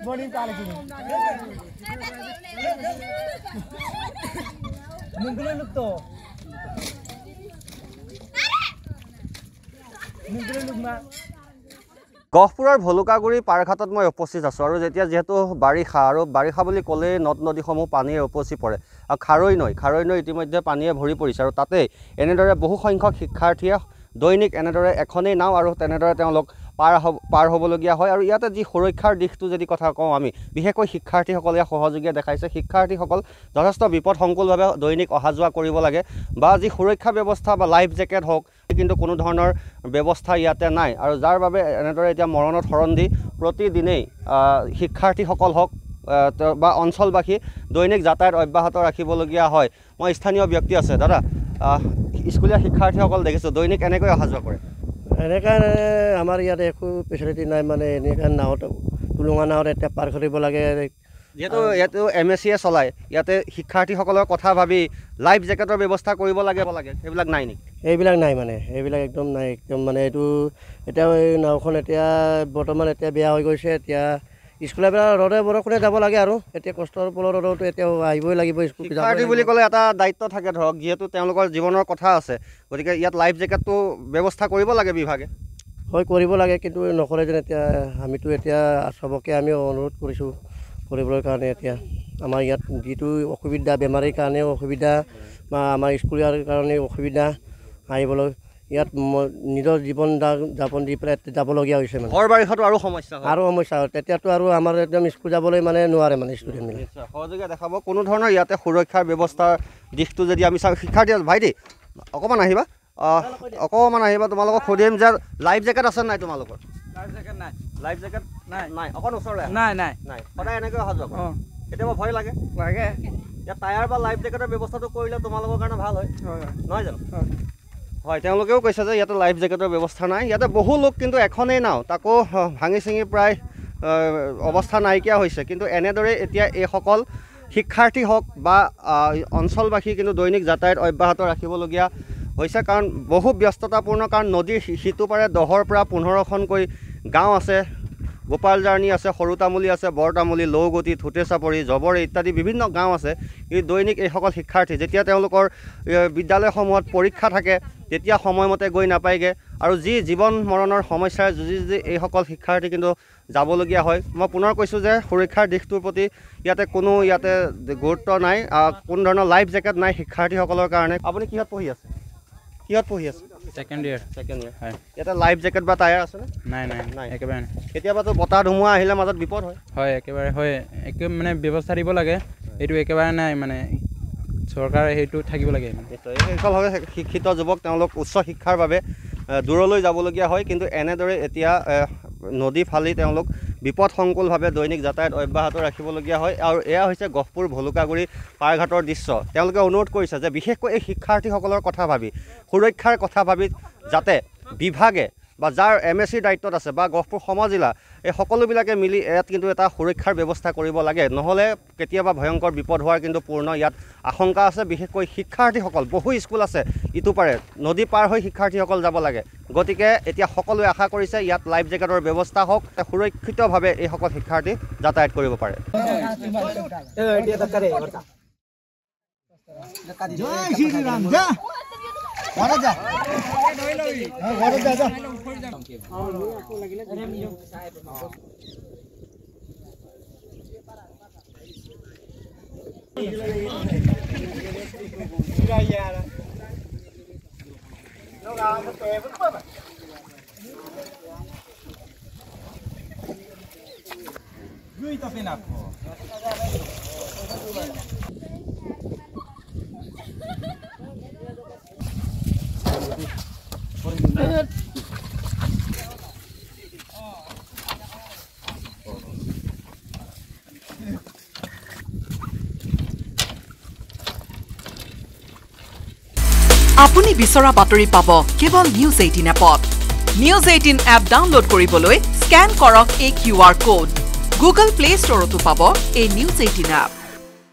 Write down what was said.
Morning college. Mungkin look to. Mungkin look ma. গহপুৰৰ ভলুকাগুৰি পাৰঘাটত মই উপস্থিত আছোঁ আৰু যেতিয়া যিহেতু বাৰিষা বুলি ক'লে নদ নদীসমূহ পানীৰে উপচি পৰে আৰু খাৰৈ নৈ ইতিমধ্যে পানীয়ে ভৰি পৰিছে আৰু তাতে এনেদৰে বহু সংখ্যক শিক্ষাৰ্থীয়ে দৈনিক এনেদৰে এখনেই নাও আৰু তেনেদৰে তেওঁলোক পাৰ হ'বলগীয়া হয় আৰু ইয়াতে যি সুৰক্ষাৰ দিশটো যদি কথা কওঁ আমি বিশেষকৈ শিক্ষাৰ্থীসকলে সহযোগিতা দেখাইছে শিক্ষাৰ্থীসকল যথেষ্ট বিপদসংকুলভাৱে দৈনিক অহা যোৱা কৰিব লাগে বা যি সুৰক্ষা ব্যৱস্থা বা লাইফ জেকেট হওক কিন্তু কোনো ধৰণৰ ব্যৱস্থা ইয়াতে নাই আৰু যাৰ বাবে এনেদৰে এতিয়া মৰণত শৰণ দি প্ৰতিদিনেই শিক্ষাৰ্থীসকল হওক বা অঞ্চলবাসী দৈনিক যাতায়াত অব্যাহত ৰাখিবলগীয়া হয় মই স্থানীয় ব্যক্তি আছে দাদা স্কুলীয়া শিক্ষাৰ্থীসকল দেখিছোঁ দৈনিক এনেকৈ অহা যোৱা কৰে এনেকা আমাৰ ইয়াতে একো ফেচিলিটি নাই মানে এনেকা নাৱত টুলুঙা নাৱত এতিয়া পাৰ কৰিব লাগে যেহেতু ইয়াতে MSCয়ে চলায় ইয়াতে শিক্ষাৰ্থীসকলৰ কথা ভাবি লাইফ জেকেটৰ ব্যৱস্থা কৰিব লাগে সেইবিলাক নাই নেকি এইবিলাক নাই মানে এইবিলাক একদম নাই একদম মানে এইটো এতিয়া এই নাওখন এতিয়া বৰ্তমান এতিয়া বেয়া হৈ গৈছে এতিয়া স্কুলবিলাক ৰ'দে বৰষুণে যাব লাগে আৰু এতিয়া কষ্টৰ ফলত ৰ'দটো এতিয়া আহিবই লাগিব স্কুল শিক্ষাৰ্থী বুলি ক'লে এটা দায়িত্ব থাকে ধৰক যিহেতু তেওঁলোকৰ জীৱনৰ কথা আছে গতিকে ইয়াত লাইফ জেকেটটো ব্যৱস্থা কৰিব লাগে বিভাগে হয় কৰিব লাগে কিন্তু নকৰে যেন এতিয়া আমিতো এতিয়া চবকে আমি অনুৰোধ কৰিছোঁ কৰিবলৈ কাৰণে এতিয়া আমাৰ ইয়াত যিটো অসুবিধা বেমাৰীৰ কাৰণেও অসুবিধা বা আমাৰ স্কুলীয়াৰ কাৰণে অসুবিধা আহিবলৈ ইয়াত নিজৰ জীৱন যাপন দি পেলাই যাবলগীয়া হৈছে মানে ঘৰ বাৰিষাটো আৰু সমস্যা হয় তেতিয়াতো আৰু আমাৰ একদম স্কুল যাবলৈ মানে নোৱাৰে মানে ষ্টুডেণ্টবিলাক সহযোগে দেখাব কোনো ধৰণৰ ইয়াতে সুৰক্ষাৰ ব্যৱস্থাৰ দিশটো যদি আমি চাওঁ শিক্ষাৰ্থী ভাইটি অকণমান আহিবা তোমালোকক সুধিম যে লাইফ জেকেট আছে নাই তোমালোকৰ লাইফ জেকেট নাই অকণ ওচৰলৈ নাই সদায় এনেকৈ অহা যোৱা কেতিয়াবা ভয় লাগে ইয়াত টায়াৰ বা লাইফ জেকেটৰ ব্যৱস্থাটো কৰিলে তোমালোকৰ কাৰণে ভাল হয় নহয় জানো হয় তেওঁলোকেও কৈছে যে ইয়াতে লাইফ জেকেটৰ ব্যৱস্থা নাই ইয়াতে বহু লোক কিন্তু এখনেই নাও তাকো ভাঙি চিঙি প্ৰায় অৱস্থা নাইকিয়া হৈছে কিন্তু এনেদৰে এতিয়া এইসকল শিক্ষাৰ্থী হওক বা অঞ্চলবাসী কিন্তু দৈনিক যাতায়াত অব্যাহত ৰাখিবলগীয়া হৈছে কাৰণ বহু ব্যস্ততাপূৰ্ণ কাৰণ নদীৰ সিটো পাৰে 10ৰ পৰা 15খনকৈ গাঁও আছে গোপাল জাৰ্ণি আছে সৰু তামুলী আছে বৰ তামুলী লৌগতি থুটে চাপৰি জবৰে ইত্যাদি বিভিন্ন গাঁও আছে এই দৈনিক এইসকল শিক্ষাৰ্থী যেতিয়া তেওঁলোকৰ বিদ্যালয়সমূহত পৰীক্ষা থাকে তেতিয়া সময়মতে গৈ নাপায়গে আৰু যি জীৱন মৰণৰ সমস্যাৰ যুঁজি এইসকল শিক্ষাৰ্থী কিন্তু যাবলগীয়া হয় মই পুনৰ কৈছোঁ যে সুৰক্ষাৰ দিশটোৰ প্ৰতি ইয়াতে কোনো গুৰুত্ব নাই কোনো ধৰণৰ লাইফ জেকেট নাই শিক্ষাৰ্থীসকলৰ কাৰণে আপুনি কিহত পঢ়ি আছে সেকেন্ড ইয়াৰ হয় ইয়াতে লাইফ জেকেট বা টায়াৰ আছে নাই একেবাৰে নাই কেতিয়াবাতো বতাহ ধুমুহা আহিলে মাজত বিপদ হয় একেবাৰে হয় মানে ব্যৱস্থা দিব লাগে এইটো একেবাৰে নাই মানে চৰকাৰে সেইটো থাকিব লাগে এইসকল শিক্ষিত যুৱক তেওঁলোক উচ্চ শিক্ষাৰ বাবে দূৰলৈ যাবলগীয়া হয় কিন্তু এনেদৰে এতিয়া নদী ফালি তেওঁলোক বিপদসংকুলভাৱে দৈনিক যাতায়াত অব্যাহত ৰাখিবলগীয়া হয় আৰু এয়া হৈছে গহপুৰ ভলুকাগুৰি পাৰঘাটৰ দৃশ্য তেওঁলোকে অনুৰোধ কৰিছে যে বিশেষকৈ এই শিক্ষাৰ্থীসকলৰ কথা ভাবি সুৰক্ষাৰ কথা ভাবি যাতে বিভাগে বা যাৰ MSCৰ দায়িত্বত আছে বা গহপুৰ সমজিলা এই সকলোবিলাকে মিলি ইয়াত কিন্তু এটা সুৰক্ষাৰ ব্যৱস্থা কৰিব লাগে নহ'লে কেতিয়াবা ভয়ংকৰ বিপদ হোৱাৰ কিন্তু পূৰ্ণ ইয়াত আশংকা আছে বিশেষকৈ শিক্ষাৰ্থীসকল বহু স্কুল আছে ইটো পাৰে নদী পাৰ হৈ শিক্ষাৰ্থীসকল যাব লাগে গতিকে এতিয়া সকলোৱে আশা কৰিছে ইয়াত লাইফ জেকেটৰ ব্যৱস্থা হওক সুৰক্ষিতভাৱে এইসকল শিক্ষাৰ্থী যাতায়াত কৰিব পাৰে আপুনি বিচৰা বাতৰি পাব কেৱল নিউজ 18 এপত নিউজ 18 এপ ডাউনলোড কৰিবলৈ স্ক্যান কৰক এই QR কোড গুগল প্লে ষ্টৰতো পাব এই নিউজ 18 এপ